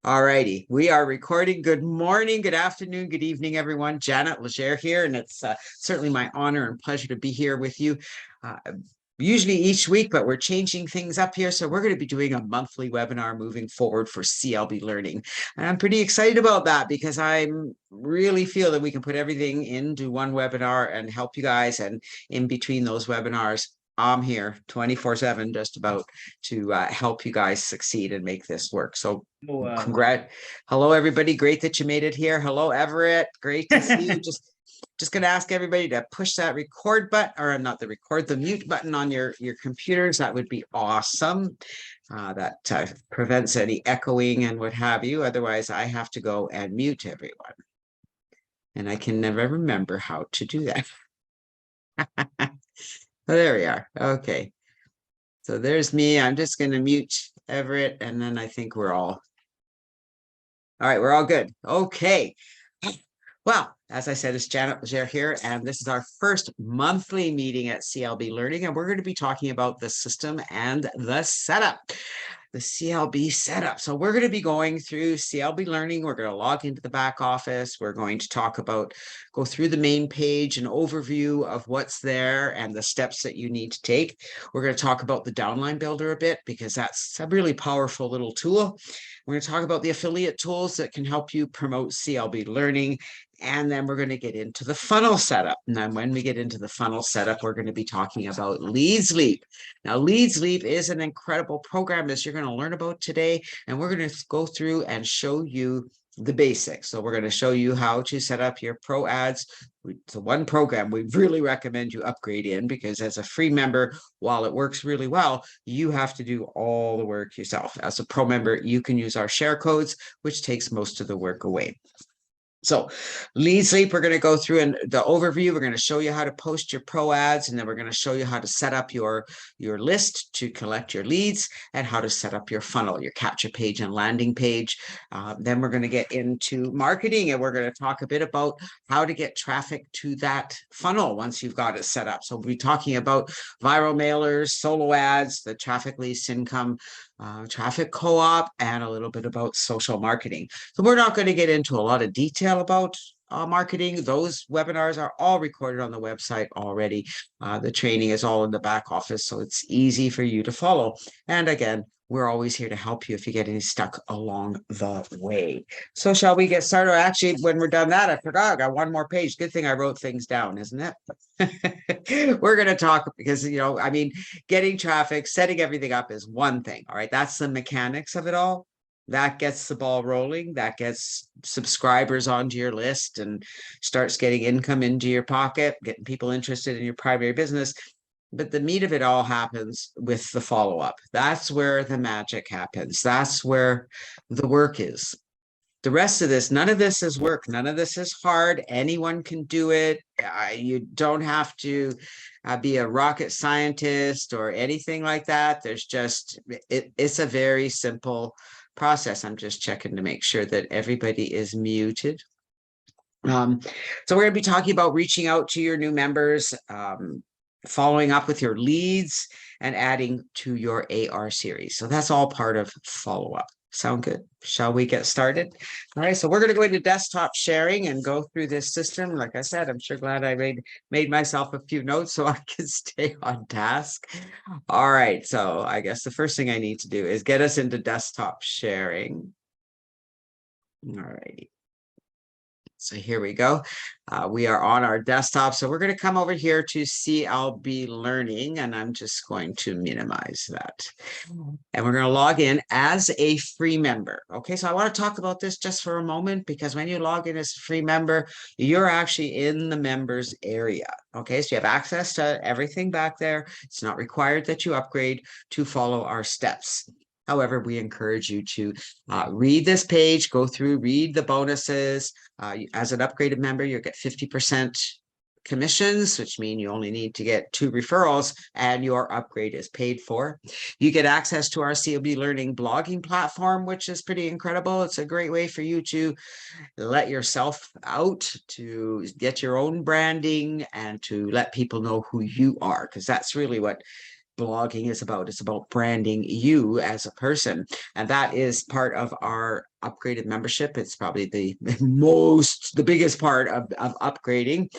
All righty, we are recording. Good morning, good afternoon, good evening, everyone. Janet Legere here, and it's certainly my honor and pleasure to be here with you. Uh, Usually each week, but we're changing things up here. So we're going to be doing a monthly webinar moving forward for CLB Learning. And I'm pretty excited about that because I really feel that we can put everything into one webinar and help you guys. And in between those webinars, I'm here 24/7 just about to help you guys succeed and make this work. So Wow. hello everybody, great that you made it here. Hello Everett, great to see you. Just going to ask everybody to push that record button, or not the record, the mute button on your computers. That would be awesome. That prevents any echoing and what have you. Otherwise I have to go and mute everyone, and I can never remember how to do that. Oh, there we are. Okay, so there's me. I'm just going to mute Everett, and then I think we're all right. We're all good. Okay. Well, as I said, it's Janet Legere here, and this is our first monthly meeting at CLB Learning, and we're going to be talking about the system and the setup. The CLB setup. So we're going to be going through CLB Learning. We're going to log into the back office. We're going to go through the main page, an overview of what's there and the steps that you need to take. We're going to talk about the downline builder a bit because that's a really powerful little tool. We're going to talk about the affiliate tools that can help you promote CLB Learning. And then we're going to get into the funnel setup. And then when we get into the funnel setup, we're going to be talking about Leads Leap. Now, Leads Leap is an incredible program as you're going to learn about today. And we're going to go through and show you the basics. So we're going to show you how to set up your pro ads. It's one program we really recommend you upgrade in, because as a free member, while it works really well, you have to do all the work yourself. As a pro member, you can use our share codes, which takes most of the work away. So Leads Leap, we're going to go through and the overview. We're going to show you how to post your pro ads, and then we're going to show you how to set up your list to collect your leads, and how to set up your funnel, your capture page and landing page. Then we're going to get into marketing, and we're going to talk a bit about how to get traffic to that funnel once you've got it set up. So we'll be talking about viral mailers, solo ads, the traffic leads income, traffic co-op, and a little bit about social marketing. So we're not going to get into a lot of detail about marketing. Those webinars are all recorded on the website already. The training is all in the back office, so it's easy for you to follow. And again, we're always here to help you if you get any stuck along the way. So shall we get started? Actually, when we're done that, I forgot, I got one more page. Good thing I wrote things down, isn't it? We're going to talk because, I mean, getting traffic, setting everything up is one thing. All right. That's the mechanics of it all. That gets the ball rolling. That gets subscribers onto your list and starts getting income into your pocket, getting people interested in your primary business. But the meat of it all happens with the follow-up. That's where the magic happens. That's where the work is. The rest of this, none of this is work. None of this is hard. Anyone can do it. You don't have to be a rocket scientist or anything like that. There's just, it's a very simple process. I'm just checking to make sure that everybody is muted. So we're going to be talking about reaching out to your new members, following up with your leads, and adding to your AR series. So that's all part of follow-up. Sound good? Shall we get started? All right, so we're going to go into desktop sharing and go through this system. Like I said, I'm sure glad I made myself a few notes so I can stay on task. All right, so I guess the first thing I need to do is get us into desktop sharing. All righty. So here we go. We are on our desktop. So we're going to come over here to CLB Learning, and I'm just going to minimize that. And we're going to log in as a free member. Okay, so I want to talk about this just for a moment, because when you log in as a free member, you're actually in the members area. Okay, so you have access to everything back there. It's not required that you upgrade to follow our steps. However, we encourage you to read this page, go through, read the bonuses. As an upgraded member, you'll get 50% commissions, which mean you only need to get 2 referrals and your upgrade is paid for. You get access to our CLB Learning blogging platform, which is pretty incredible. It's a great way for you to let yourself out, to get your own branding, and to let people know who you are, because that's really what blogging is about. It's about branding you as a person. And that is part of our upgraded membership. It's probably the biggest part of upgrading,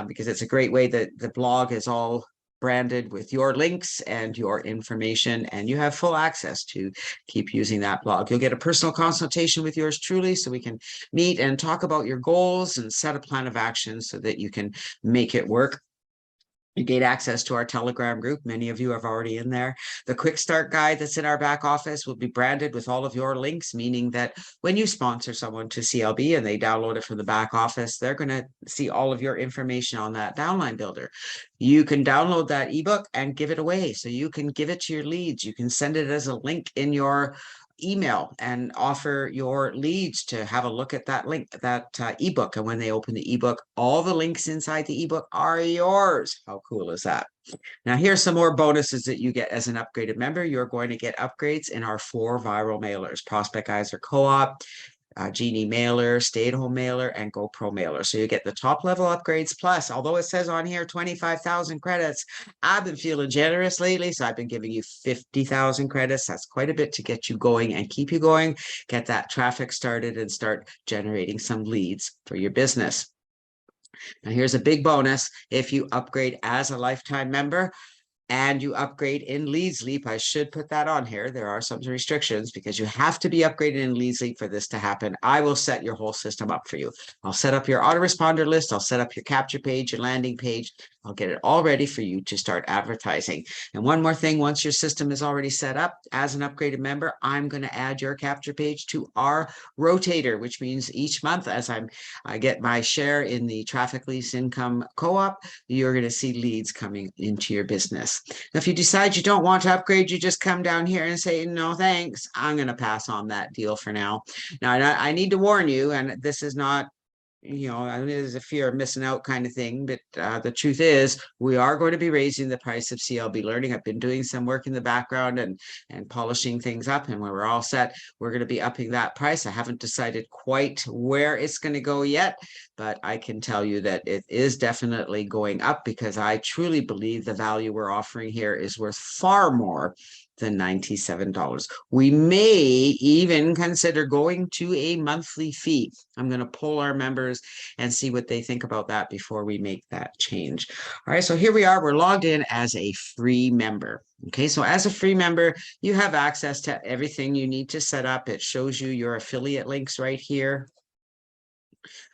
because it's a great way that the blog is all branded with your links and your information, and you have full access to keep using that blog. You'll get a personal consultation with yours truly, so we can meet and talk about your goals and set a plan of action so that you can make it work. You get access to our Telegram group. Many of you are already in there. The quick start guide that's in our back office will be branded with all of your links, meaning that when you sponsor someone to CLB and they download it from the back office, they're going to see all of your information on that downline builder. You can download that ebook and give it away. So you can give it to your leads. You can send it as a link in your email and offer your leads to have a look at that link, that ebook. And when they open the ebook, all the links inside the ebook are yours. How cool is that? Now, here's some more bonuses that you get as an upgraded member. You're going to get upgrades in our 4 viral mailers: Prospect Geyser Co-op, Genie Mailer, Stay at Home Mailer, and GoPro Mailer. So you get the top level upgrades. Plus, although it says on here 25,000 credits, I've been feeling generous lately, so I've been giving you 50,000 credits. That's quite a bit to get you going and keep you going, get that traffic started, and start generating some leads for your business. Now, here's a big bonus. If you upgrade as a lifetime member, and you upgrade in Leads Leap, I should put that on here. There are some restrictions because you have to be upgraded in Leads Leap for this to happen. I will set your whole system up for you. I'll set up your autoresponder list. I'll set up your capture page, your landing page. I'll get it all ready for you to start advertising. And one more thing, once your system is already set up as an upgraded member, I'm going to add your capture page to our rotator, which means each month as I get my share in the Traffic Lease Income Co-op, you're going to see leads coming into your business. Now, if you decide you don't want to upgrade, you just come down here and say, no, thanks. I'm going to pass on that deal for now. Now, I need to warn you, and this is not, there's a fear of missing out kind of thing. But the truth is, we are going to be raising the price of CLB Learning. I've been doing some work in the background and polishing things up. And when we're all set, we're going to be upping that price. I haven't decided quite where it's going to go yet, but I can tell you that it is definitely going up because I truly believe the value we're offering here is worth far more than $97. We may even consider going to a monthly fee. I'm going to poll our members and see what they think about that before we make that change. All right, so here we are. We're logged in as a free member. Okay, so as a free member, you have access to everything you need to set up. It shows you your affiliate links right here.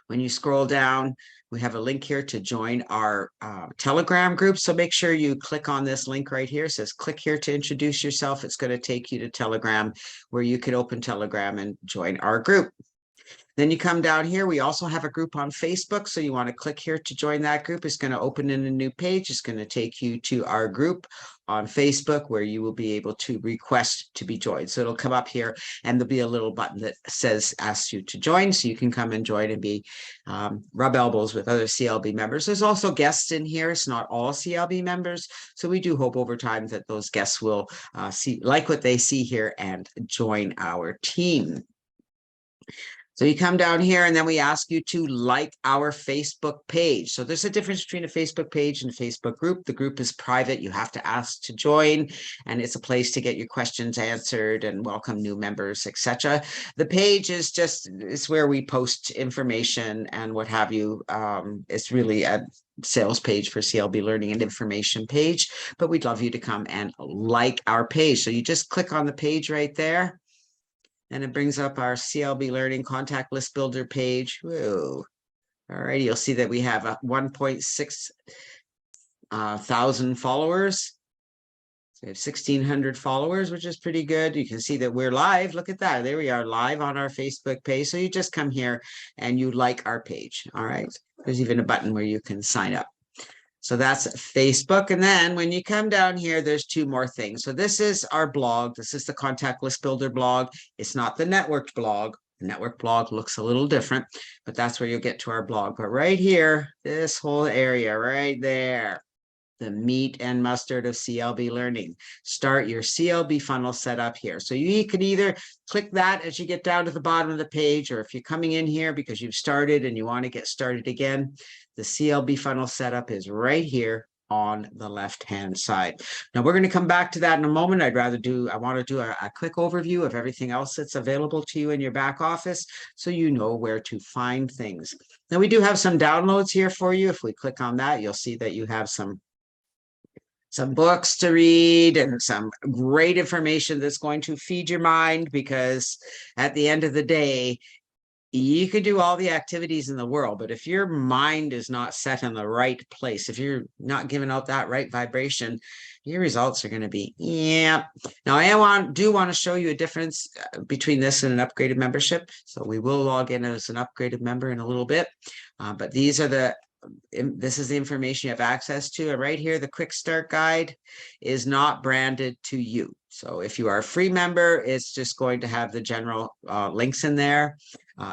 When you scroll down, we have a link here to join our Telegram group. So make sure you click on this link right here. It says click here to introduce yourself. It's going to take you to Telegram, where you can open Telegram and join our group. Then you come down here. We also have a group on Facebook. So you want to click here to join that group. It's going to open in a new page. It's going to take you to our group on Facebook, where you will be able to request to be joined. So it'll come up here and there'll be a little button that says asks you to join. So you can come and join and be rub elbows with other CLB members. There's also guests in here. It's not all CLB members. So we do hope over time that those guests will like what they see here and join our team. So you come down here and then we ask you to like our Facebook page. So there's a difference between a Facebook page and a Facebook group. The group is private. You have to ask to join, and it's a place to get your questions answered and welcome new members, etc. The page is it's where we post information and what have you. It's really a sales page for CLB Learning and information page, but we'd love you to come and like our page. So you just click on the page right there, and it brings up our CLB Learning Contact List Builder page. Whoa. All right, you'll see that we have 1.6 thousand followers. So we have 1,600 followers, which is pretty good. You can see that we're live. Look at that. There we are, live on our Facebook page. So you just come here and you like our page. All right. There's even a button where you can sign up. So that's Facebook. And then when you come down here, there's 2 more things. So this is our blog. This is the Contact List Builder blog. It's not the networked blog. The network blog looks a little different, but that's where you'll get to our blog. But right here, this whole area right there, the meat and mustard of CLB Learning. Start your CLB funnel set up here. So you can either click that as you get down to the bottom of the page, or if you're coming in here because you've started and you want to get started again, the CLB funnel setup is right here on the left-hand side. Now we're going to come back to that in a moment. I want to do a quick overview of everything else that's available to you in your back office so you know where to find things. Now we do have some downloads here for you. If we click on that, you'll see that you have some books to read and some great information that's going to feed your mind, because at the end of the day, you could do all the activities in the world, but if your mind is not set in the right place, if you're not giving out that right vibration, your results are going to be, yeah. Now, I do want to show you a difference between this and an upgraded membership. So we will log in as an upgraded member in a little bit, but this is the information you have access to. And right here, the quick start guide is not branded to you. So if you are a free member, it's just going to have the general links in there.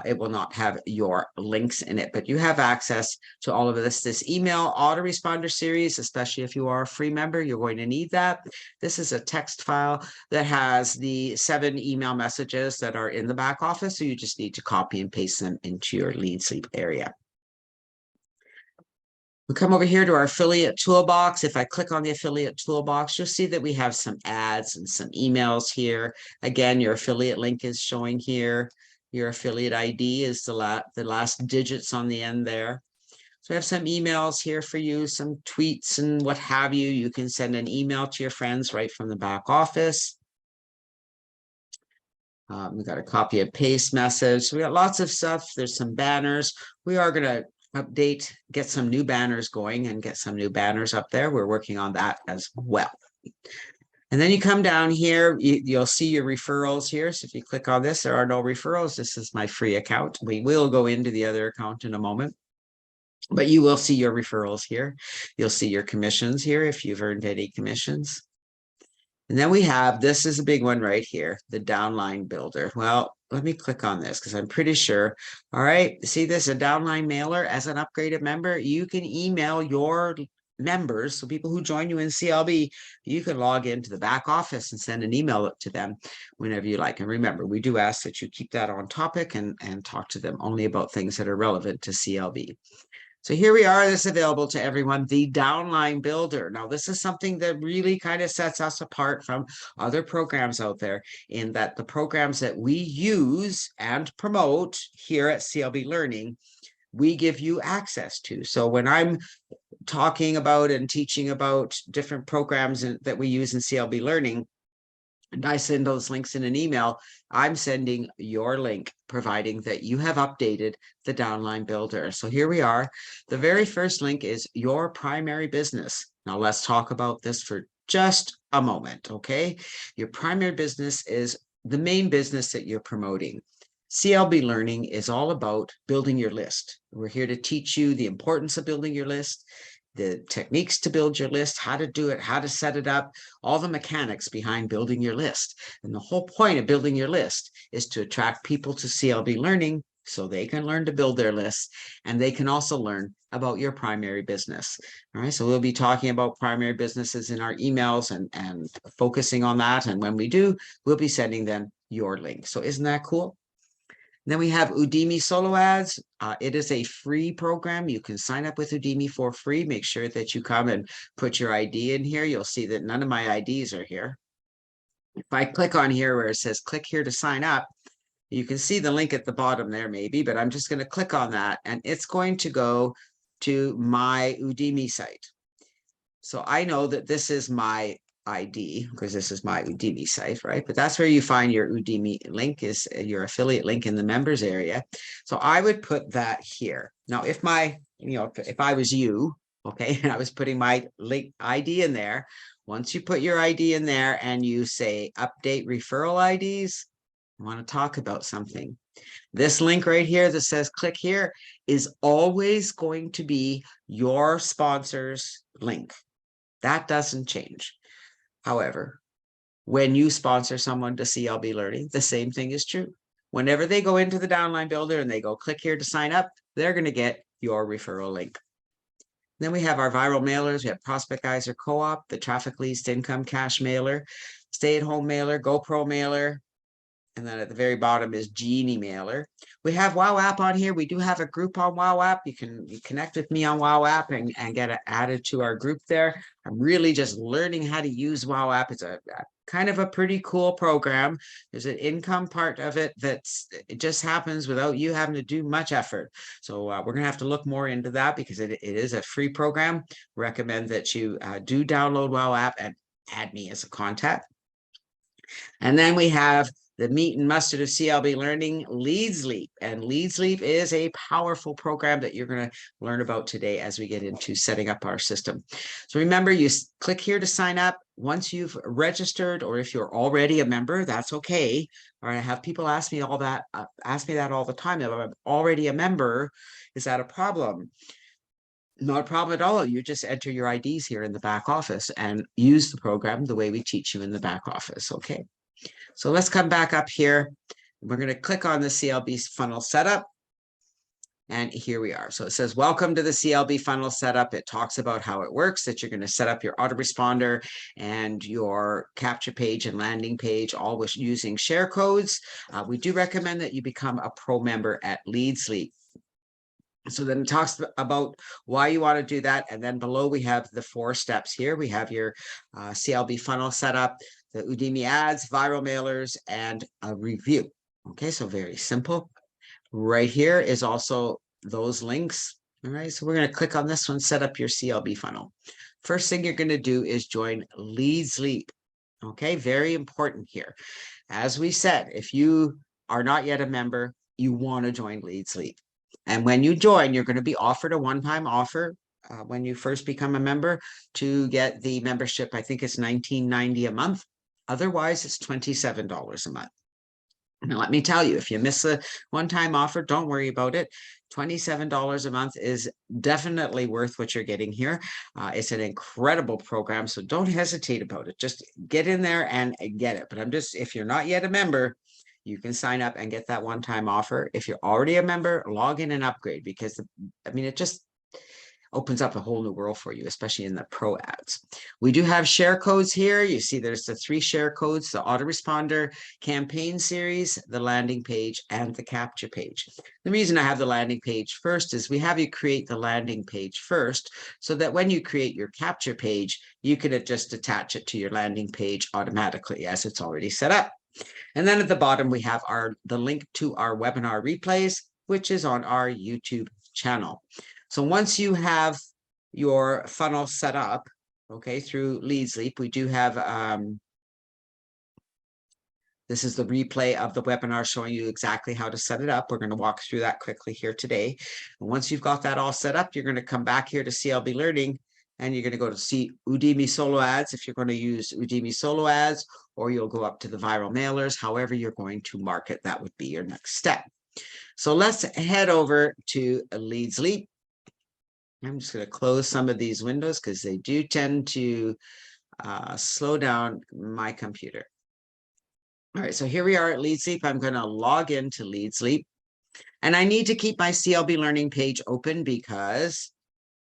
It will not have your links in it, but you have access to all of this email autoresponder series, especially if you are a free member, you're going to need that. This is a text file that has the 7 email messages that are in the back office. So you just need to copy and paste them into your lead sleep area. We come over here to our affiliate toolbox. If I click on the affiliate toolbox, you'll see that we have some ads and some emails here. Again, your affiliate link is showing here. Your affiliate ID is the last digits on the end there. So we have some emails here for you, some tweets and what have you. You can send an email to your friends right from the back office. We've got a copy and paste message. So we got lots of stuff. There's some banners. We are going to get some new banners going and get some new banners up there. We're working on that as well. And then you come down here, you'll see your referrals here. So if you click on this, there are no referrals. This is my free account. We will go into the other account in a moment, but you will see your referrals here. You'll see your commissions here if you've earned any commissions. And then we have, this is a big one right here, the downline builder. Well, let me click on this because I'm pretty sure. All right, see this, a downline mailer. As an upgraded member, you can email your members, so people who join you in CLB, you can log into the back office and send an email to them whenever you like. And remember, we do ask that you keep that on topic and talk to them only about things that are relevant to CLB. So here we are, this is available to everyone, the downline builder. Now, this is something that really kind of sets us apart from other programs out there, in that the programs that we use and promote here at CLB Learning, we give you access to. So when I'm talking about and teaching about different programs that we use in CLB Learning, and I send those links in an email, I'm sending your link, providing that you have updated the downline builder. So here we are. The very first link is your primary business. Now let's talk about this for just a moment, okay? Your primary business is the main business that you're promoting. CLB Learning is all about building your list. We're here to teach you the importance of building your list, the techniques to build your list, how to do it, how to set it up, all the mechanics behind building your list. And the whole point of building your list is to attract people to CLB Learning so they can learn to build their lists, and they can also learn about your primary business. All right, so we'll be talking about primary businesses in our emails and focusing on that. And when we do, we'll be sending them your link. So isn't that cool? Then we have Udemy Solo Ads. It is a free program. You can sign up with Udemy for free. Make sure that you come and put your ID in here. You'll see that none of my IDs are here. If I click on here where it says click here to sign up, you can see the link at the bottom there maybe, but I'm just going to click on that and it's going to go to my Udemy site. So I know that this is my ID because this is my Udemy site, right? But that's where you find your Udemy link, is your affiliate link in the members area. So I would put that here. Now, if if I was you, okay, and I was putting my link ID in there, once you put your ID in there and you say update referral IDs, I want to talk about something. This link right here that says click here is always going to be your sponsor's link. That doesn't change. However, when you sponsor someone to CLB Learning, the same thing is true. Whenever they go into the downline builder and they go click here to sign up, they're going to get your referral link. Then we have our viral mailers. We have Prospect Geyser Co-op, the Traffic Least Income Cash mailer, Stay at Home mailer, GoPro mailer, And then at the very bottom is Genie Mailer. We have Wow App on here. We do have a group on Wow App. You can connect with me on Wow App and get added to our group there. I'm really just learning how to use Wow App. It's a kind of a pretty cool program. There's an income part of it it just happens without you having to do much effort. So we're going to have to look more into that because it is a free program. Recommend that you do download Wow App and add me as a contact. And then we have the meat and mustard of CLB Learning, Leads Leap. And Leads Leap is a powerful program that you're going to learn about today as we get into setting up our system. So remember, you click here to sign up. Once you've registered, or if you're already a member, that's okay. All right, I have people ask me that all the time. If I'm already a member, is that a problem? Not a problem at all. You just enter your IDs here in the back office and use the program the way we teach you in the back office. Okay. So let's come back up here. We're going to click on the CLB funnel setup. And here we are. So it says, welcome to the CLB funnel setup. It talks about how it works, that you're going to set up your autoresponder and your capture page and landing page, all with using share codes. We do recommend that you become a pro member at Leads Leap. So then it talks about why you want to do that. And then below we have the 4 steps here. We have your CLB funnel setup, the Udemy ads, viral mailers, and a review. Okay, so very simple. Right here is also those links. All right, so we're going to click on this one, set up your CLB funnel. First thing you're going to do is join Leads Leap. Okay, very important here. As we said, if you are not yet a member, you want to join Leads Leap. And when you join, you're going to be offered a one-time offer when you first become a member to get the membership. I think it's $19.90 a month. Otherwise, it's $27 a month. Now, let me tell you, if you miss the one-time offer, don't worry about it. $27 a month is definitely worth what you're getting here. It's an incredible program, so don't hesitate about it. Just get in there and get it. But if you're not yet a member, you can sign up and get that one-time offer. If you're already a member, log in and upgrade because, it just opens up a whole new world for you, especially in the pro ads. We do have share codes here. You see there's the 3 share codes, the autoresponder, campaign series, the landing page, and the capture page. The reason I have the landing page first is we have you create the landing page first so that when you create your capture page, you can just attach it to your landing page automatically as it's already set up. And then at the bottom, we have the link to our webinar replays, which is on our YouTube channel. So once you have your funnel set up, okay, through Leads Leap, we do have, this is the replay of the webinar showing you exactly how to set it up. We're going to walk through that quickly here today. And once you've got that all set up, you're going to come back here to CLB Learning and you're going to go to see Udemy Solo Ads if you're going to use Udemy Solo Ads, or you'll go up to the viral mailers, however you're going to market. That would be your next step. So let's head over to Leads Leap. I'm just going to close some of these windows because they do tend to slow down my computer. All right, so here we are at Leads Leap. I'm going to log into Leads Leap. And I need to keep my CLB Learning page open because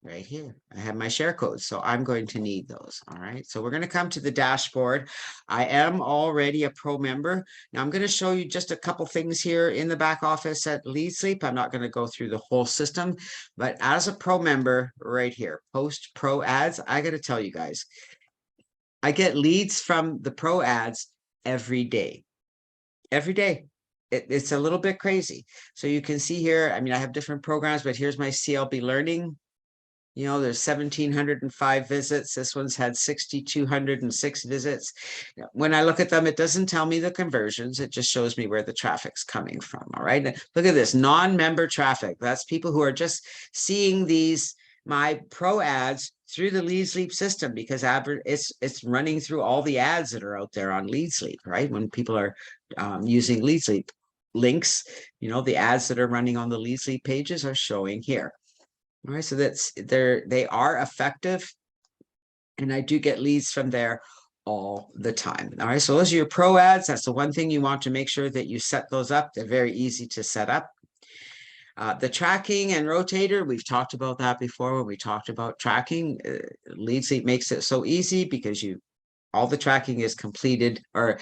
right here, I have my share codes. So I'm going to need those. All right. So we're going to come to the dashboard. I am already a pro member. Now I'm going to show you just a couple things here in the back office at Leads Leap. I'm not going to go through the whole system, but as a pro member right here, post pro ads, I got to tell you guys, I get leads from the pro ads every day. Every day. It's a little bit crazy. So you can see here, I have different programs, but here's my CLB Learning. There's 1,705 visits. This one's had 6,206 visits. When I look at them, it doesn't tell me the conversions. It just shows me where the traffic's coming from. All right. Look at this non-member traffic. That's people who are just seeing my pro ads through the Leads Leap system because it's running through all the ads that are out there on Leads Leap, right? When people are using Leads Leap links, the ads that are running on the Leads Leap pages are showing here. All right, so they are effective, and I do get leads from there all the time. All right, so those are your pro ads. That's the one thing you want to make sure that you set those up. They're very easy to set up. The tracking and rotator, we've talked about that before when we talked about tracking. Leads Leap makes it so easy because all the tracking is completed or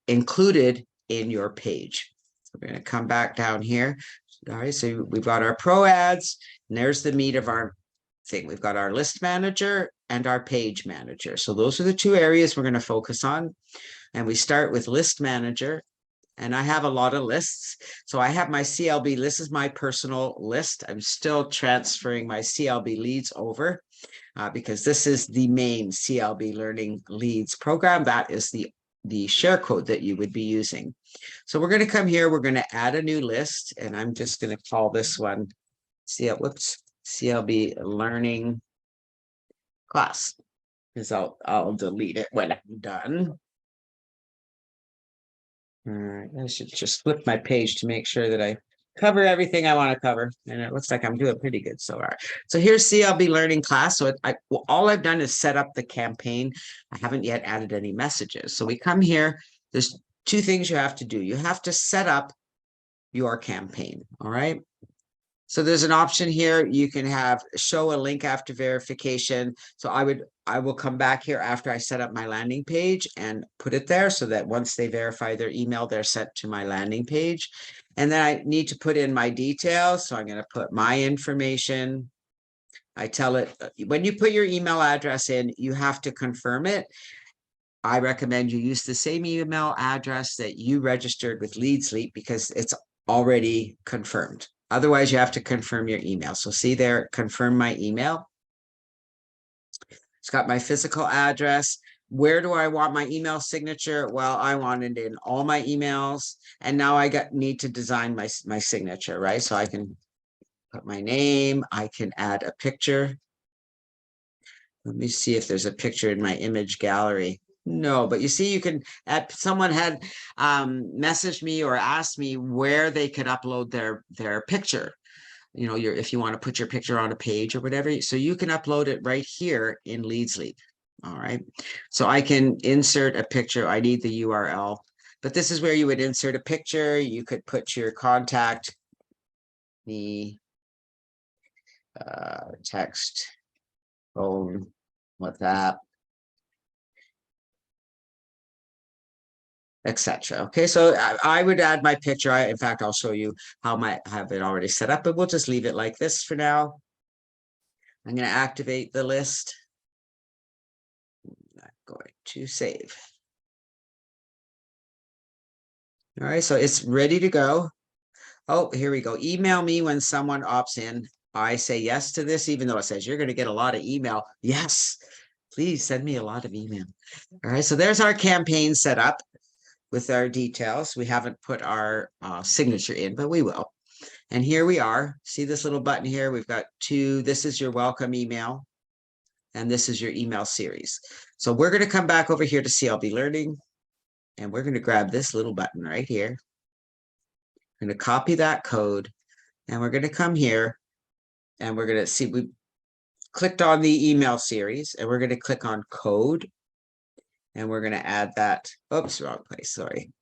included in your page. So we're going to come back down here. All right, so we've got our pro ads, and there's the meat of our thing. We've got our list manager and our page manager. So those are the two areas we're going to focus on. And we start with list manager. And I have a lot of lists. So I have my CLB. This is my personal list. I'm still transferring my CLB leads over because this is the main CLB Learning Leads program. That is the share code that you would be using. So we're going to come here. We're going to add a new list. And I'm just going to call this one CLB Learning Class, because I'll delete it when I'm done. All right, I should just flip my page to make sure that I cover everything I want to cover. And it looks like I'm doing pretty good so far. So here's CLB Learning Class. So all I've done is set up the campaign. I haven't yet added any messages. So we come here. There's two things you have to do. You have to set up your campaign. All right. So there's an option here. You can have show a link after verification. So I will come back here after I set up my landing page and put it there so that once they verify their email, they're sent to my landing page. And then I need to put in my details. So I'm going to put my information. I tell it when you put your email address in, you have to confirm it. I recommend you use the same email address that you registered with LeadSleep because it's already confirmed. Otherwise, you have to confirm your email. So see there, confirm my email. It's got my physical address. Where do I want my email signature? Well, I want it in all my emails. And now I need to design my signature, right? So I can put my name. I can add a picture. Let me see if there's a picture in my image gallery. No, but you see, you can add, someone had messaged me or asked me where they could upload their picture. You know, if you want to put your picture on a page or whatever, so you can upload it right here in LeadSleep. All right. So I can insert a picture. I need the URL, but this is where you would insert a picture. You could put your contact, the text, phone, WhatsApp, etc. Okay, so I would add my picture. In fact, I'll show you how I have it already set up, but we'll just leave it like this for now. I'm going to activate the list. I'm going to save. All right, so it's ready to go. Oh, here we go. Email me when someone opts in. I say yes to this, even though it says you're going to get a lot of email. Yes, please send me a lot of email. All right, so there's our campaign set up with our details. We haven't put our signature in, but we will. And here we are. See this little button here? We've got two. This is your welcome email, and this is your email series. So we're going to come back over here to CLB Learning, and we're going to grab this little button right here. We're going to copy that code, and we're going to come here, and we're going to see we clicked on the email series, and we're going to click on code, and we're going to add that. Oops, wrong place. Sorry.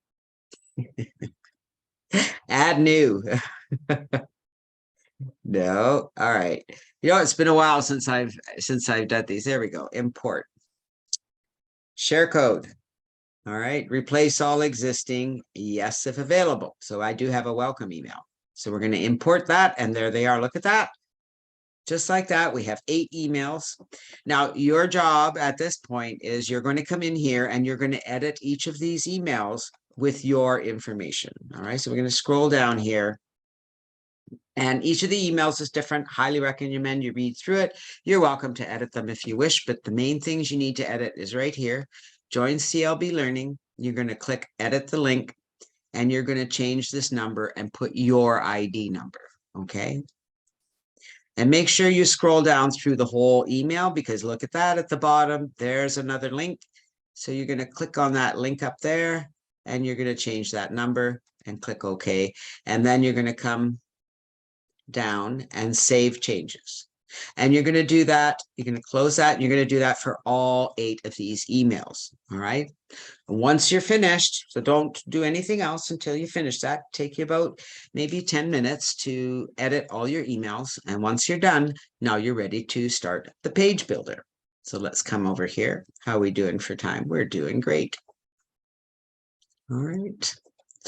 Add new. No. All right. You know, it's been a while since I've done these. There we go. Import. Share code. All right. Replace all existing. Yes, if available. So I do have a welcome email. So we're going to import that. And there they are. Look at that. Just like that, we have 8 emails. Now, your job at this point is you're going to come in here and you're going to edit each of these emails with your information. All right. So we're going to scroll down here. And each of the emails is different. Highly recommend you read through it. You're welcome to edit them if you wish, but the main things you need to edit is right here. Join CLB Learning. You're going to click edit the link, and you're going to change this number and put your ID number. Okay. And make sure you scroll down through the whole email, because look at that at the bottom. There's another link. So you're going to click on that link up there, and you're going to change that number and click OK. And then you're going to come down and save changes. And you're going to do that. You're going to close that. And you're going to do that for all 8 of these emails. All right. And once you're finished, so don't do anything else until you finish that. Take you about maybe 10 minutes to edit all your emails. And once you're done, now you're ready to start the page builder. So let's come over here. How are we doing for time? We're doing great. All right.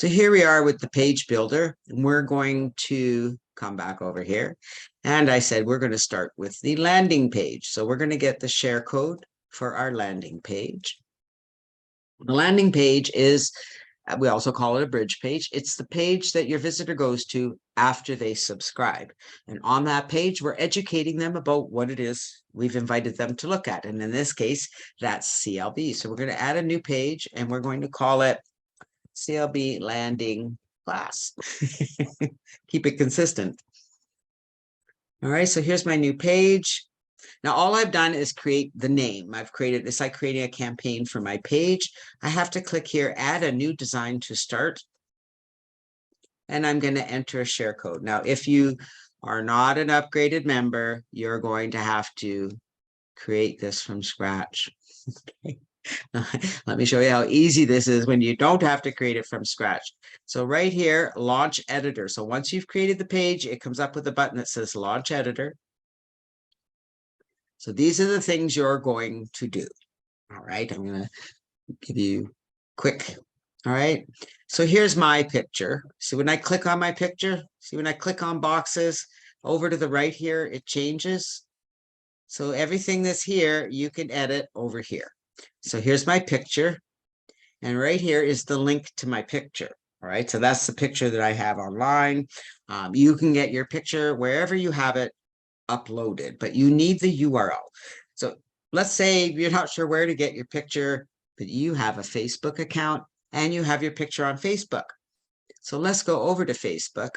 So here we are with the page builder, and we're going to come back over here. And I said, we're going to start with the landing page. So we're going to get the share code for our landing page. The landing page is, we also call it a bridge page. It's the page that your visitor goes to after they subscribe. And on that page, we're educating them about what it is we've invited them to look at. And in this case, that's CLB. So we're going to add a new page, and we're going to call it CLB Landing Class. Keep it consistent. All right, so here's my new page. Now, all I've done is create the name. I've created, it's like creating a campaign for my page. I have to click here, add a new design to start. And I'm going to enter a share code. Now, if you are not an upgraded member, you're going to have to create this from scratch. Okay. Let me show you how easy this is when you don't have to create it from scratch. So right here, launch editor. So once you've created the page, it comes up with a button that says launch editor. So these are the things you're going to do. All right, I'm going to give you quick. All right, so here's my picture. So when I click on my picture, see when I click on boxes over to the right here, it changes. So everything that's here, you can edit over here. So here's my picture. And right here is the link to my picture. All right, so that's the picture that I have online. You can get your picture wherever you have it uploaded, but you need the URL. So let's say you're not sure where to get your picture, but you have a Facebook account and you have your picture on Facebook. So let's go over to Facebook.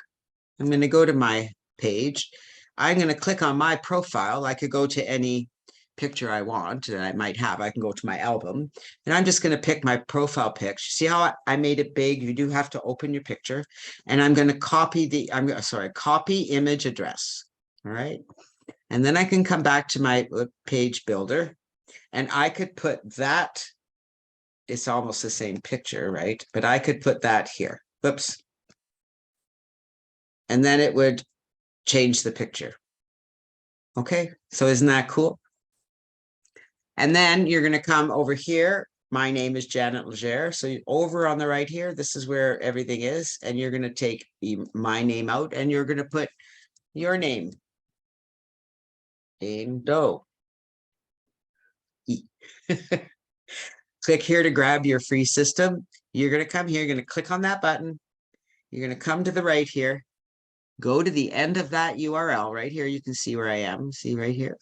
I'm going to go to my page. I'm going to click on my profile. I could go to any picture I want that I might have. I can go to my album, and I'm just going to pick my profile pic. See how I made it big? You do have to open your picture, and I'm going to copy the, copy image address. All right. And then I can come back to my page builder, and I could put that. It's almost the same picture, right? But I could put that here. Whoops. And then it would change the picture. Okay, so isn't that cool? And then you're going to come over here. My name is Janet Legere. So over on the right here, this is where everything is. And you're going to take my name out, and you're going to put your name. Doe. Click here to grab your free system. You're going to come here. You're going to click on that button. You're going to come to the right here. Go to the end of that URL right here. You can see where I am. See right here.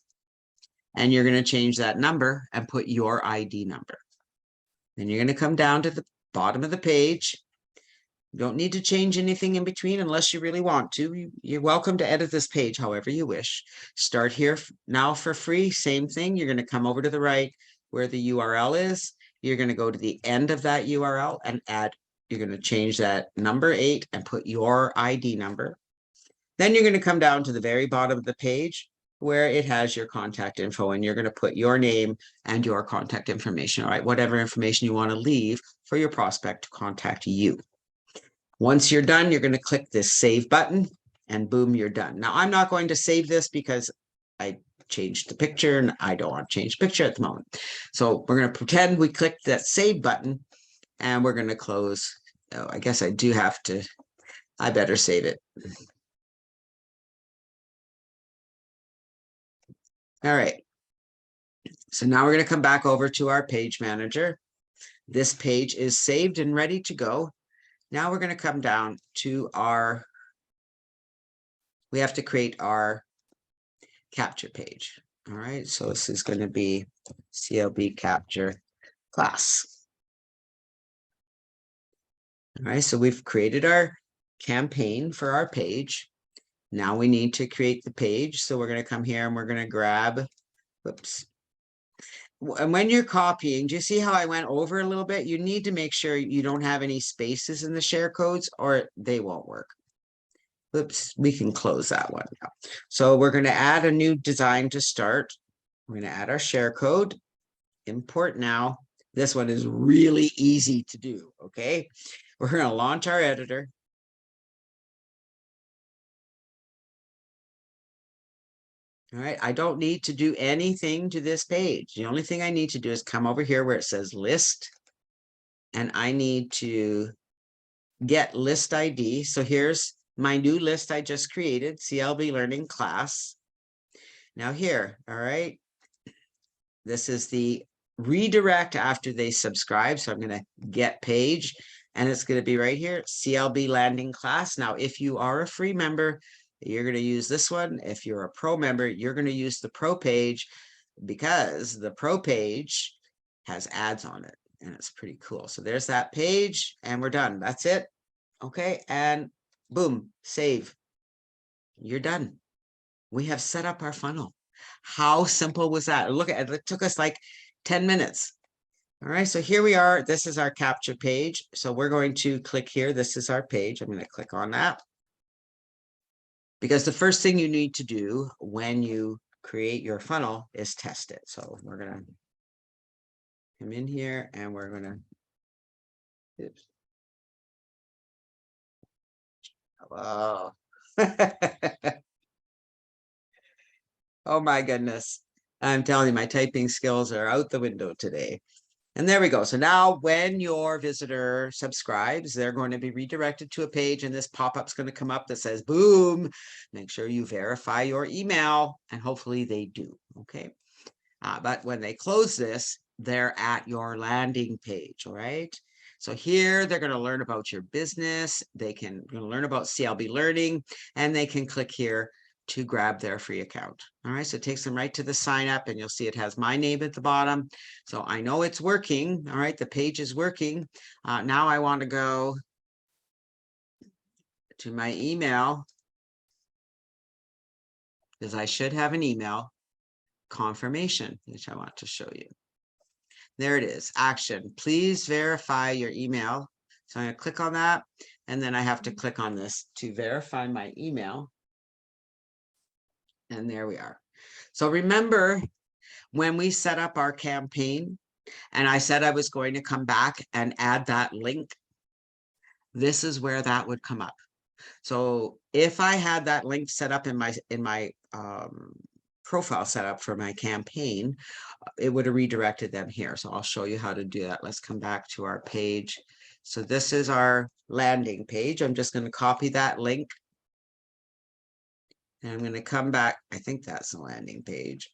And you're going to change that number and put your ID number. Then you're going to come down to the bottom of the page. You don't need to change anything in between unless you really want to. You're welcome to edit this page however you wish. Start here now for free. Same thing. You're going to come over to the right where the URL is. You're going to go to the end of that URL and add, you're going to change that number 8 and put your ID number. Then you're going to come down to the very bottom of the page where it has your contact info, and you're going to put your name and your contact information, all right? Whatever information you want to leave for your prospect to contact you. Once you're done, you're going to click this save button, and boom, you're done. Now, I'm not going to save this because I changed the picture and I don't want to change the picture at the moment. So we're going to pretend we clicked that save button, and we're going to close. Oh, I guess I do have to, I better save it. All right. So now we're going to come back over to our page manager. This page is saved and ready to go. Now we're going to come down to our, we have to create our capture page. All right. So this is going to be CLB capture class. All right. So we've created our campaign for our page. Now we need to create the page. So we're going to come here and we're going to grab, whoops. And when you're copying, do you see how I went over a little bit? You need to make sure you don't have any spaces in the share codes or they won't work. Oops, we can close that one now. So we're going to add a new design to start. We're going to add our share code. Import now. This one is really easy to do, okay? We're going to launch our editor. All right, I don't need to do anything to this page. The only thing I need to do is come over here where it says list, and I need to get list ID. So here's my new list I just created, CLB Learning class. Now here, all right, this is the redirect after they subscribe. So I'm going to get page, and it's going to be right here, CLB landing class. Now, if you are a free member, you're going to use this one. If you're a pro member, you're going to use the pro page, because the pro page has ads on it, and it's pretty cool. So there's that page, and we're done. That's it. Okay. And boom, save. You're done. We have set up our funnel. How simple was that? Look at it. It took us like 10 minutes. All right. So here we are. This is our capture page. So we're going to click here. This is our page. I'm going to click on that, because the first thing you need to do when you create your funnel is test it. So we're going to come in here, and we're going to, oops. Oh. Oh my goodness. I'm telling you, my typing skills are out the window today. And there we go. So now when your visitor subscribes, they're going to be redirected to a page, and this pop-up's going to come up that says, boom, make sure you verify your email, and hopefully they do. Okay. But when they close this, they're at your landing page. All right. So here they're going to learn about your business. They can learn about CLB Learning, and they can click here to grab their free account. All right, so it takes them right to the sign up, and you'll see it has my name at the bottom. So I know it's working. All right, the page is working. Now I want to go to my email, because I should have an email confirmation, which I want to show you. There it is, action. Please verify your email. So I'm going to click on that, and then I have to click on this to verify my email. And there we are. So remember when we set up our campaign, and I said I was going to come back and add that link, this is where that would come up. So if I had that link set up in my profile set up for my campaign, it would have redirected them here. So I'll show you how to do that. Let's come back to our page. So this is our landing page. I'm just going to copy that link, and I'm going to come back. I think that's the landing page.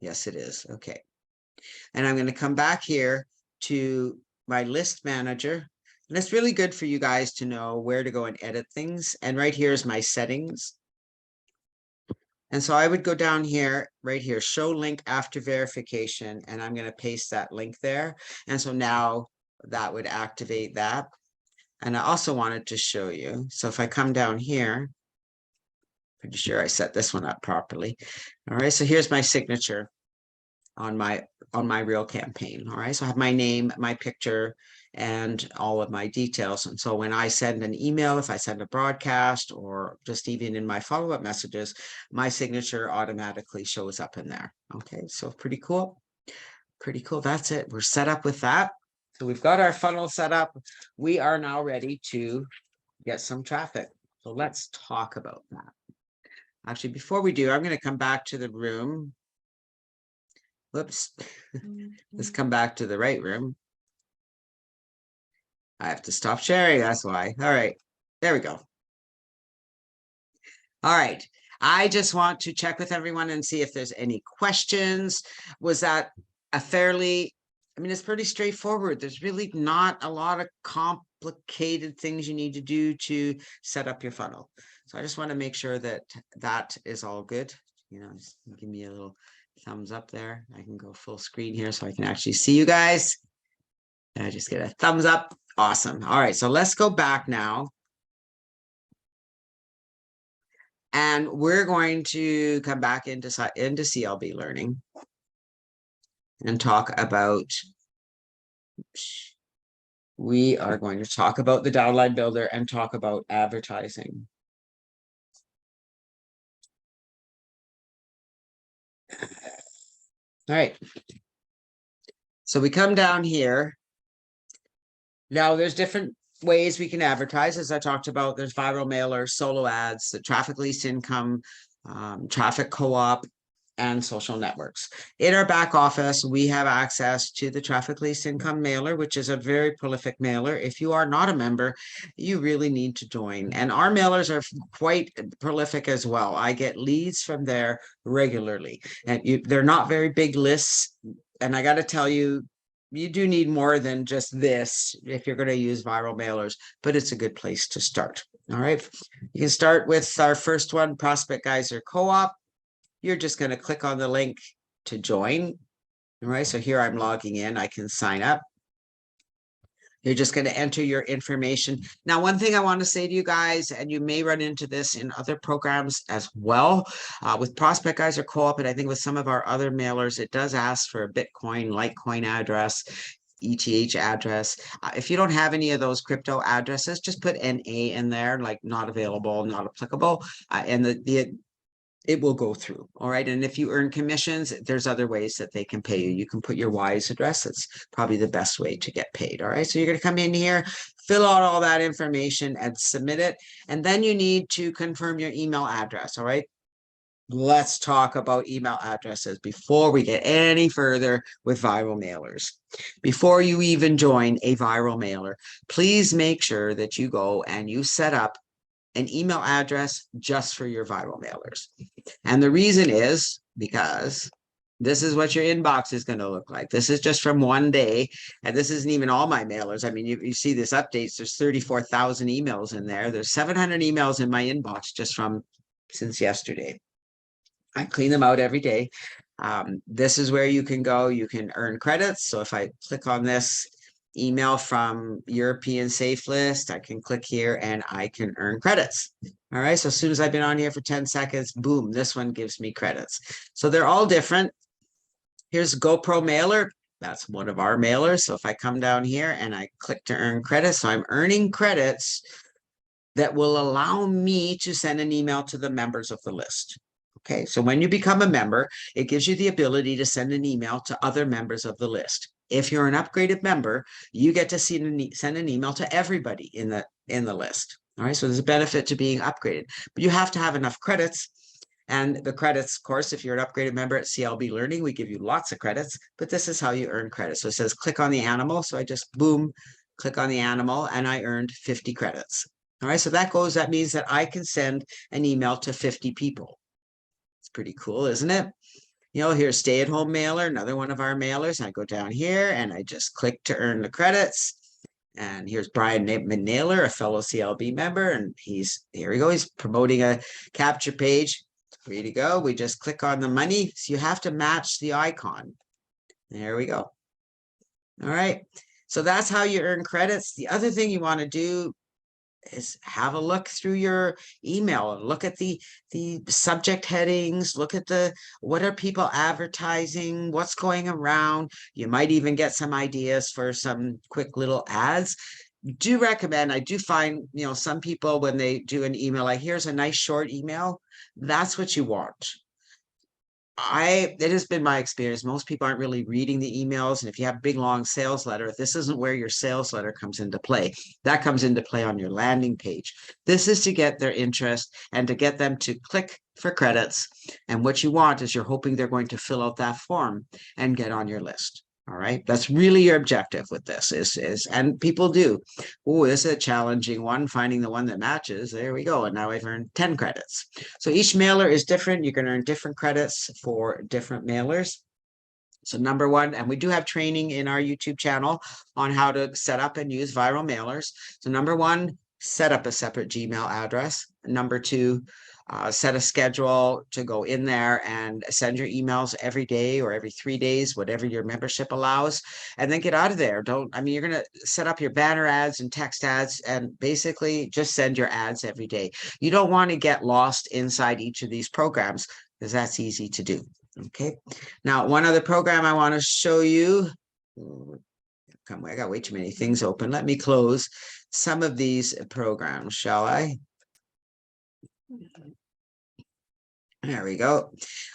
Yes, it is. Okay. And I'm going to come back here to my list manager. And it's really good for you guys to know where to go and edit things. And right here is my settings. And so I would go down here, right here, show link after verification, and I'm going to paste that link there. And so now that would activate that. And I also wanted to show you. So if I come down here, pretty sure I set this one up properly. All right, so here's my signature on my real campaign. All right, so I have my name, my picture, and all of my details. And so when I send an email, if I send a broadcast, or just even in my follow-up messages, my signature automatically shows up in there. Okay, so pretty cool. Pretty cool. That's it. We're set up with that. So we've got our funnel set up. We are now ready to get some traffic. So let's talk about that. Actually, before we do, I'm going to come back to the room. Whoops. Let's come back to the right room. I have to stop sharing. That's why. All right. There we go. All right. I just want to check with everyone and see if there's any questions. Was that a fairly, I mean, it's pretty straightforward. There's really not a lot of complicated things you need to do to set up your funnel. So I just want to make sure that that is all good. You know, just give me a little thumbs up there. I can go full screen here so I can actually see you guys. I just get a thumbs up. Awesome. All right, so let's go back now. And we're going to come back into CLB Learning and talk about, we are going to talk about the downline builder and talk about advertising. All right. So we come down here. Now there's different ways we can advertise. As I talked about, there's viral mailers, solo ads, the traffic least income, traffic co-op. and social networks. In our back office, we have access to the Traffic Lease Income Mailer, which is a very prolific mailer. If you are not a member, you really need to join. And our mailers are quite prolific as well. I get leads from there regularly, and they're not very big lists. And I got to tell you, you do need more than just this if you're going to use viral mailers, but it's a good place to start. All right. You can start with our first one, Prospect Geyser Co-op. You're just going to click on the link to join. All right, so here I'm logging in. I can sign up. You're just going to enter your information. Now, one thing I want to say to you guys, and you may run into this in other programs as well, with Prospect Geyser Co-op, and I think with some of our other mailers, it does ask for a Bitcoin, Litecoin address, ETH address. If you don't have any of those crypto addresses, just put NA in there, like not available, not applicable, and it will go through. All right. And if you earn commissions, there's other ways that they can pay you. You can put your WISE address. It's probably the best way to get paid. All right. So you're going to come in here, fill out all that information and submit it. And then you need to confirm your email address. All right. Let's talk about email addresses before we get any further with viral mailers. Before you even join a viral mailer, please make sure that you go and you set up an email address just for your viral mailers. And the reason is because this is what your inbox is going to look like. This is just from one day. And this isn't even all my mailers. I mean, you see this updates, there's 34,000 emails in there. There's 700 emails in my inbox just from since yesterday. I clean them out every day. This is where you can go. You can earn credits. So if I click on this, email from European Safe List, I can click here and I can earn credits. All right. So as soon as I've been on here for 10 seconds, boom, this one gives me credits. So they're all different. Here's GoPro Mailer. That's one of our mailers. So if I come down here and I click to earn credits, so I'm earning credits that will allow me to send an email to the members of the list. Okay, so when you become a member, it gives you the ability to send an email to other members of the list. If you're an upgraded member, you get to send an email to everybody in the list. All right, so there's a benefit to being upgraded, but you have to have enough credits. And the credits, of course, if you're an upgraded member at CLB Learning, we give you lots of credits, but this is how you earn credits. So it says click on the animal. So I just boom, click on the animal and I earned 50 credits. All right, so that means that I can send an email to 50 people. It's pretty cool, isn't it? You know, here's Stay at Home Mailer, another one of our mailers. I go down here and I just click to earn the credits. And here's Brian McNailer, a fellow CLB member. And here we go. He's promoting a capture page. Free to go. We just click on the money. So you have to match the icon. There we go. All right. So that's how you earn credits. The other thing you want to do is have a look through your email, look at the subject headings, look at what are people advertising, what's going around. You might even get some ideas for some quick little ads. Do recommend, I do find, you know, some people when they do an email, like here's a nice short email, that's what you want. It has been my experience. Most people aren't really reading the emails. And if you have big, long sales letter, if this isn't where your sales letter comes into play, that comes into play on your landing page. This is to get their interest and to get them to click for credits. And what you want is you're hoping they're going to fill out that form and get on your list. All right. That's really your objective with this and people do. Oh, this is a challenging one, finding the one that matches. There we go. And now I've earned 10 credits. So each mailer is different. You can earn different credits for different mailers. So number one, and we do have training in our YouTube channel on how to set up and use viral mailers. So number one, set up a separate Gmail address. Number two, set a schedule to go in there and send your emails every day or every 3 days, whatever your membership allows, and then get out of there. You're going to set up your banner ads and text ads and basically just send your ads every day. You don't want to get lost inside each of these programs because that's easy to do. Okay. Now, one other program I want to show you. I got way too many things open. Let me close some of these programs, shall I? There we go.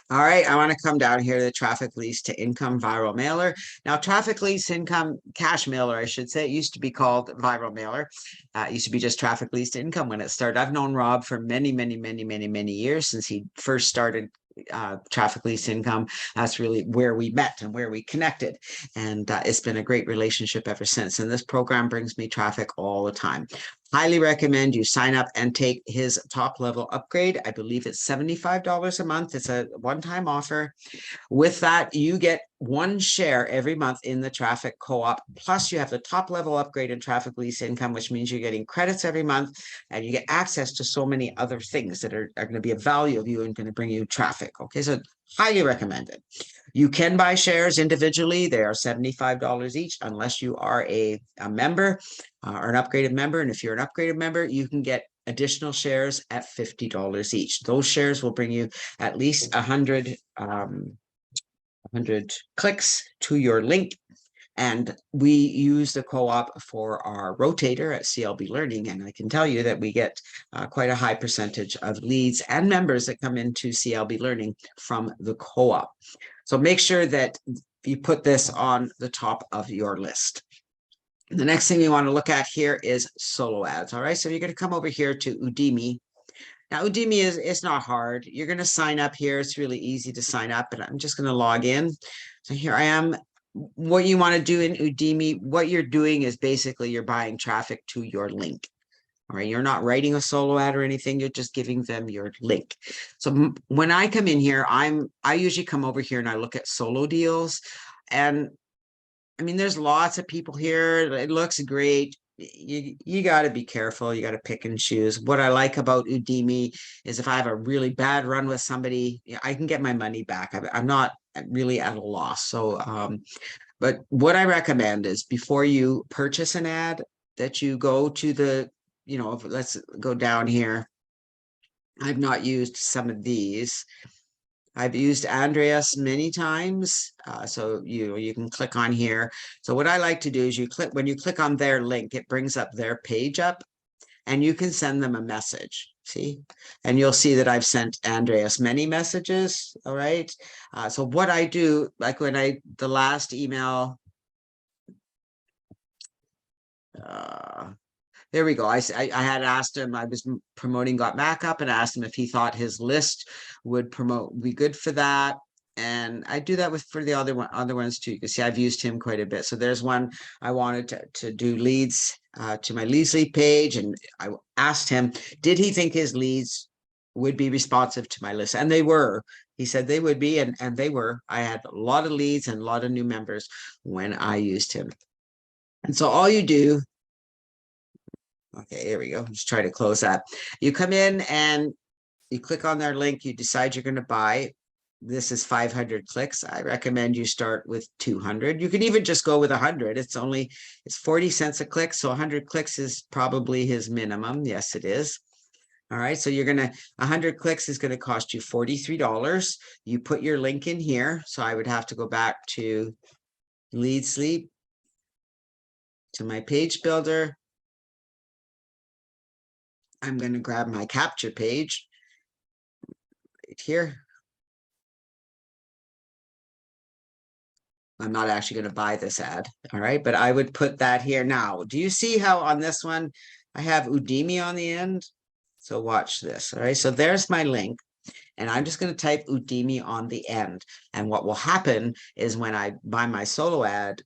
All right. I want to come down here to the Traffic Lease to Income Viral Mailer. Now, Traffic Lease Income Cash Mailer, I should say, it used to be called Viral Mailer. It used to be just Traffic Lease to Income when it started. I've known Rob for many, many, many, many, many years since he first started traffic lease income. That's really where we met and where we connected. And it's been a great relationship ever since. And this program brings me traffic all the time. Highly recommend you sign up and take his top level upgrade. I believe it's $75 a month. It's a one-time offer. With that, you get 1 share every month in the traffic co-op. Plus, you have the top level upgrade in traffic lease income, which means you're getting credits every month and you get access to so many other things that are going to be of value of you and going to bring you traffic. Okay, so highly recommended. You can buy shares individually. They are $75 each, unless you are a member or an upgraded member. And if you're an upgraded member, you can get additional shares at $50 each. Those shares will bring you at least 100 clicks to your link. And we use the co-op for our rotator at CLB Learning. And I can tell you that we get quite a high percentage of leads and members that come into CLB Learning from the co-op. So make sure that you put this on the top of your list. The next thing you want to look at here is solo ads. All right, so you're going to come over here to Udemy. Now, Udemy is not hard. You're going to sign up here. It's really easy to sign up, but I'm just going to log in. So here I am. What you want to do in Udemy, what you're doing is basically you're buying traffic to your link. All right, you're not writing a solo ad or anything. You're just giving them your link. So when I come in here, I usually come over here and I look at solo deals. And I mean, there's lots of people here. It looks great. You got to be careful. You got to pick and choose. What I like about Udemy is if I have a really bad run with somebody, I can get my money back. I'm not really at a loss. So, but what I recommend is before you purchase an ad, that you go to the, let's go down here. I've not used some of these. I've used Andreas many times. So you can click on here. So what I like to do is when you click on their link, it brings up their page up and you can send them a message. See, and you'll see that I've sent Andreas many messages. All right. So what I do, like when the last email, there we go. I had asked him, I was promoting Got Back Up and asked him if he thought his list would be good for that. And I do that for the other ones too. You can see I've used him quite a bit. So there's one I wanted to do leads to my leads lead page. And I asked him, did he think his leads would be responsive to my list? And they were. He said they would be, and they were. I had a lot of leads and a lot of new members when I used him. And so all you do, okay, here we go. Just try to close that. You come in and you click on their link. You decide you're going to buy. This is 500 clicks. I recommend you start with 200. You can even just go with 100. It's 40 cents a click. So 100 clicks is probably his minimum. Yes, it is. All right. So 100 clicks is going to cost you $43. You put your link in here. So I would have to go back to Lead Sleep, to my page builder. I'm going to grab my capture page right here. I'm not actually going to buy this ad. All right. But I would put that here now. Do you see how on this one, I have Udemy on the end? So watch this. All right. So there's my link. And I'm just going to type Udemy on the end. And what will happen is when I buy my solo ad,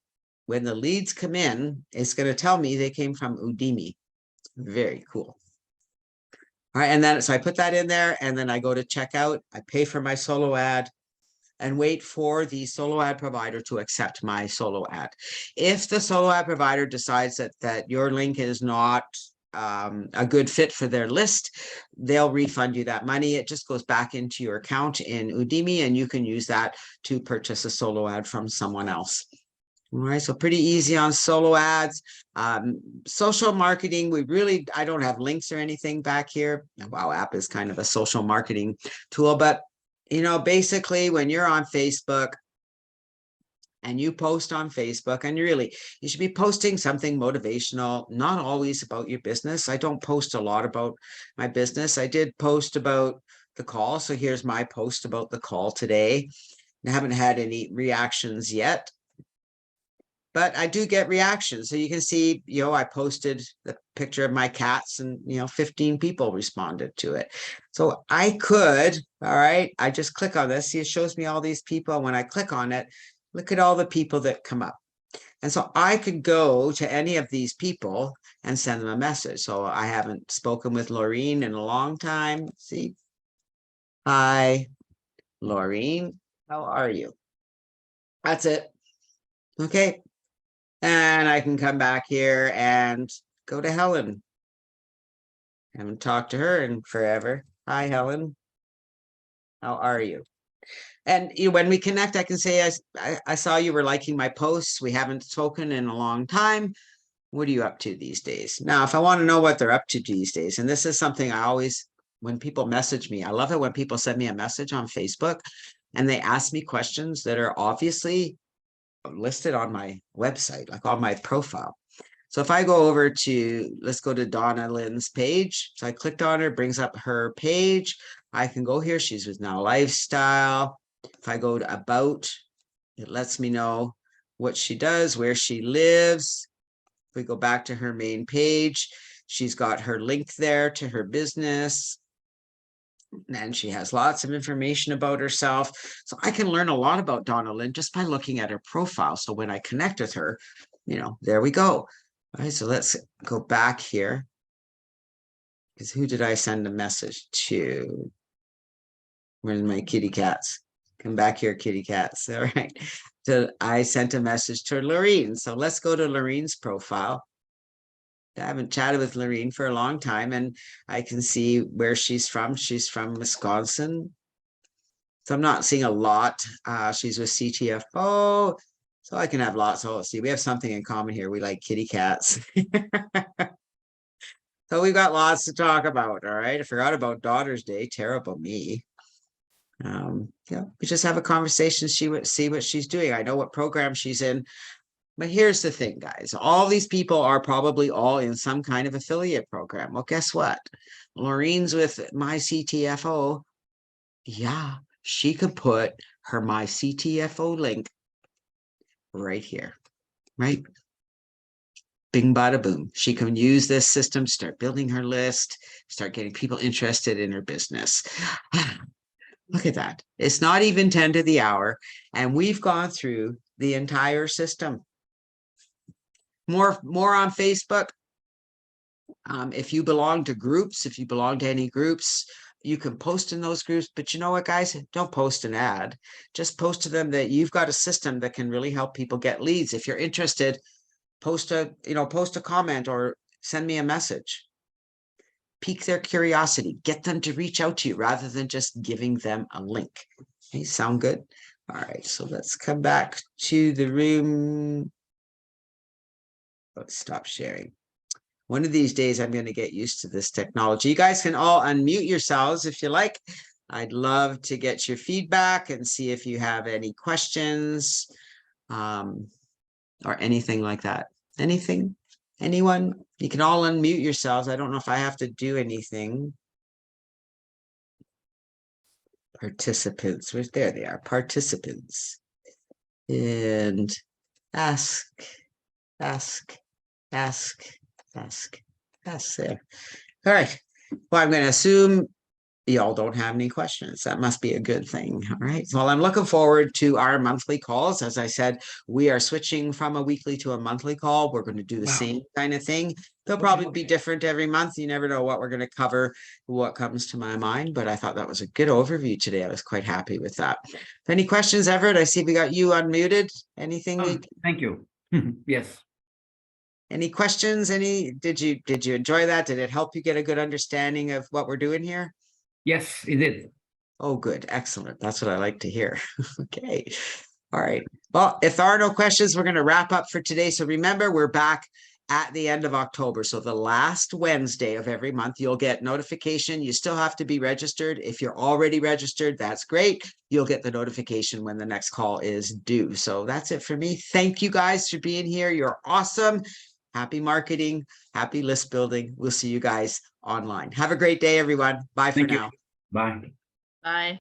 when the leads come in, it's going to tell me they came from Udemy. Very cool. All right. And then, so I put that in there and then I go to checkout. I pay for my solo ad and wait for the solo ad provider to accept my solo ad. If the solo ad provider decides that your link is not a good fit for their list, they'll refund you that money. It just goes back into your account in Udemy and you can use that to purchase a solo ad from someone else. All right, so pretty easy on solo ads. Social marketing, I don't have links or anything back here. Wow App is kind of a social marketing tool, but basically when you're on Facebook and you post on Facebook, and you should be posting something motivational, not always about your business. I don't post a lot about my business. I did post about the call. So here's my post about the call today. I haven't had any reactions yet. but I do get reactions. So you can see, I posted the picture of my cats and, 15 people responded to it. So I could, all right, I just click on this. See, it shows me all these people. When I click on it, look at all the people that come up. And so I could go to any of these people and send them a message. So I haven't spoken with Laureen in a long time. See, hi, Laureen, how are you? That's it. Okay. And I can come back here and go to Helen. I haven't talked to her in forever. Hi, Helen. How are you? And when we connect, I can say, I saw you were liking my posts. We haven't spoken in a long time. What are you up to these days? Now, if I want to know what they're up to these days, and this is something I always, when people message me, I love it when people send me a message on Facebook and they ask me questions that are obviously listed on my website, like on my profile. So if I go over to, let's go to Donna Lynn's page. So I clicked on her, brings up her page. I can go here. She's with Now Lifestyle. If I go to About, it lets me know what she does, where she lives. If we go back to her main page, she's got her link there to her business. And she has lots of information about herself. So I can learn a lot about Donna Lynn just by looking at her profile. So when I connect with her, there we go. All right, so let's go back here. Because who did I send a message to? Where's my kitty cats? Come back here, kitty cats. All right. So I sent a message to Laureen. So let's go to Laureen's profile. I haven't chatted with Laureen for a long time, and I can see where she's from. She's from Wisconsin. So I'm not seeing a lot. She's with CTFO. So I can have lots. Oh, see, we have something in common here. We like kitty cats. So we've got lots to talk about. All right. I forgot about Daughter's Day. Terrible me. We just have a conversation, see what she's doing. I know what program she's in. But here's the thing, guys. All these people are probably all in some kind of affiliate program. Well, guess what? Laureen's with My CTFO. Yeah, she could put her My CTFO link right here, right? Bing, bada, boom. She can use this system, start building her list, start getting people interested in her business. Look at that. It's not even 10 to the hour. And we've gone through the entire system. More on Facebook. If you belong to groups, if you belong to any groups, you can post in those groups. But you know what, guys? Don't post an ad. Just post to them that you've got a system that can really help people get leads. If you're interested, post a comment or send me a message. Pique their curiosity. Get them to reach out to you rather than just giving them a link. Okay, sound good? All right, so let's come back to the room. Let's stop sharing. One of these days, I'm going to get used to this technology. You guys can all unmute yourselves if you like. I'd love to get your feedback and see if you have any questions or anything like that. Anything? Anyone? You can all unmute yourselves. I don't know if I have to do anything. Participants. There they are. Participants. And ask there. All right. Well, I'm going to assume y'all don't have any questions. That must be a good thing. All right. Well, I'm looking forward to our monthly calls. As I said, we are switching from a weekly to a monthly call. We're going to do the same kind of thing. They'll probably be different every month. You never know what we're going to cover, what comes to my mind. But I thought that was a good overview today. I was quite happy with that. Any questions, Everett? I see we got you unmuted. Anything? Thank you. Yes. Any questions? Did you enjoy that? Did it help you get a good understanding of what we're doing here? Yes, it did. Oh, good. Excellent. That's what I like to hear. Okay. All right. Well, if there are no questions, we're going to wrap up for today. So remember, we're back at the end of October. So the last Wednesday of every month, you'll get notification. You still have to be registered. If you're already registered, that's great. You'll get the notification when the next call is due. So that's it for me. Thank you guys for being here. You're awesome. Happy marketing, happy list building. We'll see you guys online. Have a great day, everyone. Bye for now. Bye. Bye.